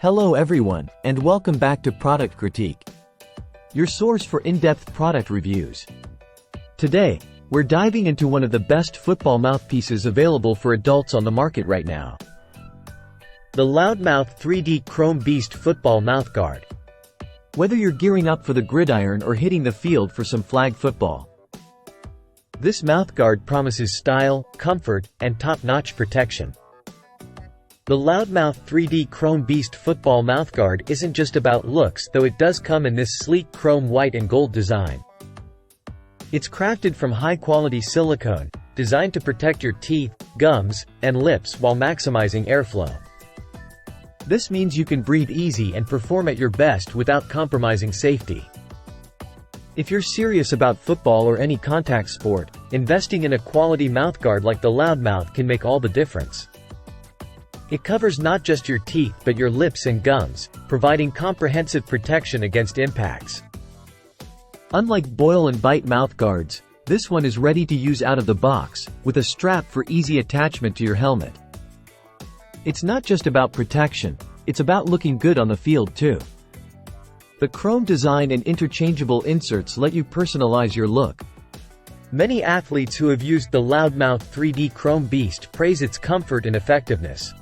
Hello everyone, and welcome back to Product Critique, your source for in-depth product reviews. Today, we're diving into one of the best football mouthpieces available for adults on the market right now. The Loudmouth 3D Chrome Beast Football Mouthguard. Whether you're gearing up for the gridiron or hitting the field for some flag football, this mouthguard promises style, comfort, and top-notch protection. The Loudmouth 3D Chrome Beast Football Mouthguard isn't just about looks, though it does come in this sleek chrome white and gold design. It's crafted from high-quality silicone, designed to protect your teeth, gums, and lips while maximizing airflow. This means you can breathe easy and perform at your best without compromising safety. If you're serious about football or any contact sport, investing in a quality mouthguard like the Loudmouth can make all the difference. It covers not just your teeth but your lips and gums, providing comprehensive protection against impacts. Unlike boil and bite mouthguards, this one is ready to use out of the box, with a strap for easy attachment to your helmet. It's not just about protection, it's about looking good on the field too. The chrome design and interchangeable inserts let you personalize your look. Many athletes who have used the Loudmouth 3D Chrome Beast praise its comfort and effectiveness.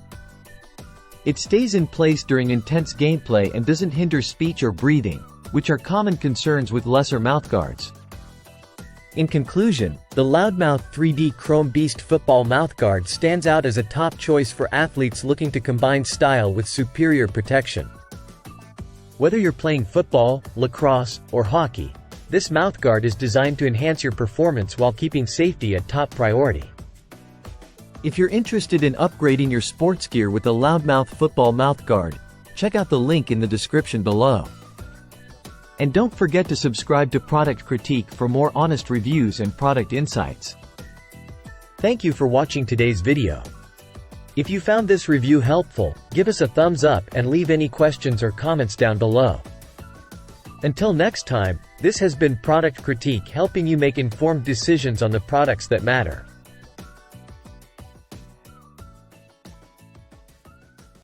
It stays in place during intense gameplay and doesn't hinder speech or breathing, which are common concerns with lesser mouthguards. In conclusion, the Loudmouth 3D Chrome Beast Football Mouthguard stands out as a top choice for athletes looking to combine style with superior protection. Whether you're playing football, lacrosse, or hockey, this mouthguard is designed to enhance your performance while keeping safety a top priority. If you're interested in upgrading your sports gear with the Loudmouth Football Mouthguard, check out the link in the description below. And don't forget to subscribe to Product Critique for more honest reviews and product insights. Thank you for watching today's video. If you found this review helpful, give us a thumbs up and leave any questions or comments down below. Until next time, this has been Product Critique, helping you make informed decisions on the products that matter.